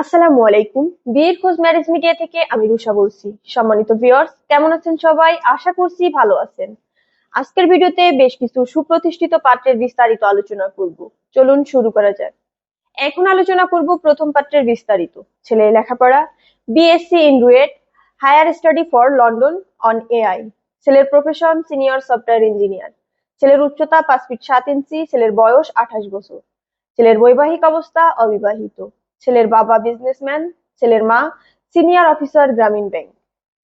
আসসালামু আলাইকুম। বিয়ের খোঁজ ম্যারেজ মিডিয়া থেকে আমি রুষা বলছি। সম্মানিত ভিউয়ার্স, কেমন আছেন সবাই? আশা করছি ভালো আছেন। আজকের ভিডিওতে বেশ কিছু সুপ্রতিষ্ঠিত পাত্রের বিস্তারিত আলোচনা করব। চলুন শুরু করা যাক। এখন আলোচনা করব প্রথম পাত্রের বিস্তারিত। ছেলের লেখাপড়া BSc in RUET, higher study for London on AI. ছেলের প্রফেশন সিনিয়র সফটওয়্যার ইঞ্জিনিয়ার। ছেলের উচ্চতা 5 ফিট 7 ইঞ্চি। ছেলের বয়স 28 বছর। ছেলের বৈবাহিক অবস্থা অবিবাহিত। ছেলের বাবা বিজনেসম্যান। ছেলের মা সিনিয়র অফিসার গ্রামীণ ব্যাংক।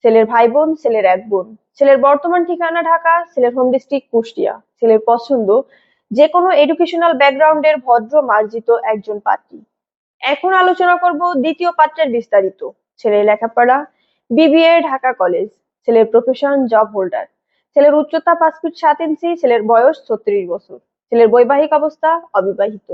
ছেলের ভাই বোন, ছেলের এক বোন। ছেলের বর্তমান ঠিকানা ঢাকা। ছেলের হোম ডিস্ট্রিক্ট কুষ্টিয়া। ছেলের পছন্দ যে কোনো এডুকেশনাল ব্যাকগ্রাউন্ডের ভদ্র মার্জিত একজন পাত্রী। এখন আলোচনা করব দ্বিতীয় পাত্রের বিস্তারিত। ছেলের লেখাপড়া বিবিএ ঢাকা কলেজ। ছেলের প্রফেশন জব হোল্ডার। ছেলের উচ্চতা 5 ফিট 7 ইঞ্চি। ছেলের বয়স 36 বছর। ছেলের বৈবাহিক অবস্থা অবিবাহিত।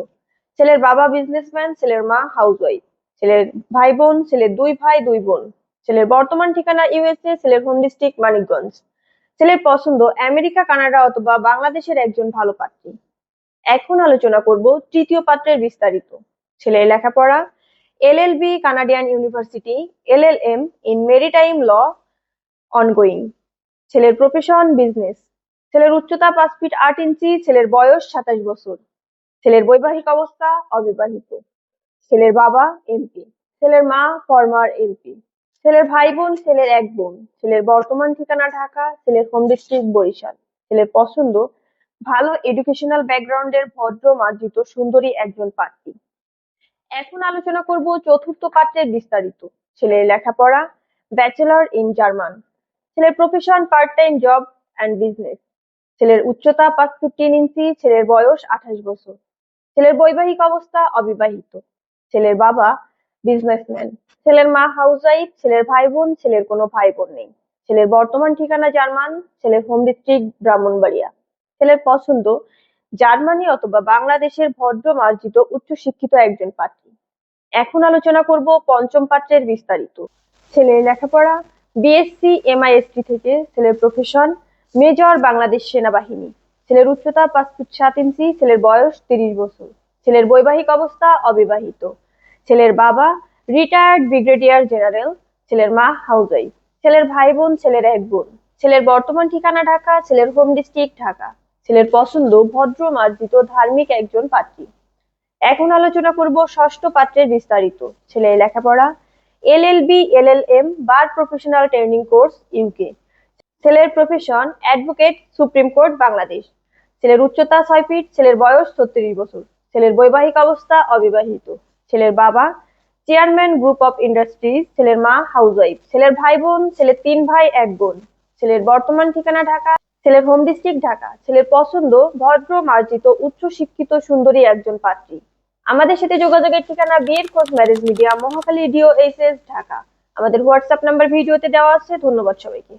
ছেলের বাবা বিজনেসম্যান। ছেলের মা হাউসওয়াইফ। ছেলের ভাই বোন, ছেলের 2 ভাই 2 বোন। ছেলের বর্তমান ঠিকানা ইউএসএ। ছেলের হোম ডিস্ট্রিক্ট মানিকগঞ্জ। ছেলের পছন্দ আমেরিকা, কানাডা অথবা বাংলাদেশের একজন ভালো পাত্রী। এখন আলোচনা করব তৃতীয় পাত্রের বিস্তারিত। ছেলের লেখাপড়া LLB Canadian university, LLM in maritime law ongoing. ছেলের প্রফেশন বিজনেস। ছেলের উচ্চতা 5 ফিট 8 ইঞ্চি। ছেলের বয়স 27 বছর। ছেলের বৈবাহিক অবস্থা অবিবাহিত। ছেলের বাবা এমপি। ছেলের মা ফরমার এমপি। ছেলের ভাই বোন, ছেলের এক বোন। ছেলের বর্তমান ঠিকানা ঢাকা। ছেলের হোম ডিস্ট্রিক্ট বরিশাল। ছেলের পছন্দ ভালো এডুকেশনাল ব্যাকগ্রাউন্ডের ভদ্র মার্জিত সুন্দরী একজন পাত্রী। এখন আলোচনা করব চতুর্থ পাত্রের বিস্তারিত। ছেলের লেখাপড়া ব্যাচেলর ইন জার্মান। ছেলের profession part time job and business. ছেলের উচ্চতা 5 ফিট 3 ইঞ্চি। ছেলের বয়স 28 বছর। ছেলের বৈবাহিক অবস্থা অবিবাহিত। ছেলের বাবা বিজনেসম্যান। ছেলের মা হাউসওয়াইফ। ছেলের ভাই বোন, ছেলের কোনো ভাই বোন নেই। ছেলের বর্তমান ঠিকানা জার্মান। ছেলের হোম ডিস্ট্রিক্ট ব্রাহ্মণবাড়িয়া। ছেলের পছন্দ জার্মানি অথবা বাংলাদেশের ভদ্র মার্জিত উচ্চশিক্ষিত একজন পাত্রী। এখন আলোচনা করব পঞ্চম পাত্রের বিস্তারিত। ছেলের লেখাপড়া বিএসসি এমআইএসটি থেকে। ছেলের প্রফেশন মেজর বাংলাদেশ সেনাবাহিনী। ছেলের উচ্চতা 5 ফিট 7 ইঞ্চি। ছেলের বয়স 30 বছর। ছেলের বৈবাহিক অবস্থা অবিবাহিত। ছেলের বাবা রিটায়ার্ড ব্রিগেডিয়ার জেনারেল। ছেলের মা হাউসওয়াইফ। ছেলের ভাই বোন, ছেলের এক বোন। ছেলের বর্তমান ঠিকানা ঢাকা। ছেলের হোম ডিস্ট্রিক্ট ঢাকা। ছেলের পছন্দ ভদ্র মার্জিত ধার্মিক একজন পাত্রী। এখন আলোচনা করব ষষ্ঠ পাত্রের বিস্তারিত। ছেলের লেখাপড়া এলএলবি এলএলএম বার প্রফেশনাল ট্রেনিং কোর্স ইউকে। ছেলের profession advocate supreme court Bangladesh. ছেলের উচ্চতা 6 ফিট। ছেলের বয়স 36 বছর। ছেলের বৈবাহিক অবস্থা অবিবাহিত। ছেলের বাবা চেয়ারম্যান গ্রুপ অফ ইন্ডাস্ট্রিজ। ছেলের মা হাউসওয়াইফ। ছেলের ভাই বোন, ছেলের 3 ভাই 1 বোন। ছেলের বর্তমান ঠিকানা ঢাকা। ছেলের হোম ডিস্ট্রিক্ট ঢাকা। ছেলের পছন্দ ভদ্র মার্জিত উচ্চ শিক্ষিত সুন্দরী একজন পাত্রী। আমাদের সাথে যোগাযোগের ঠিকানা বিয়ের খোঁজ marriage media, Mohakhali DOHS Dhaka. আমাদের হোয়াটসঅ্যাপ নাম্বার ভিডিওতে দেওয়া আছে। ধন্যবাদ সবাইকে।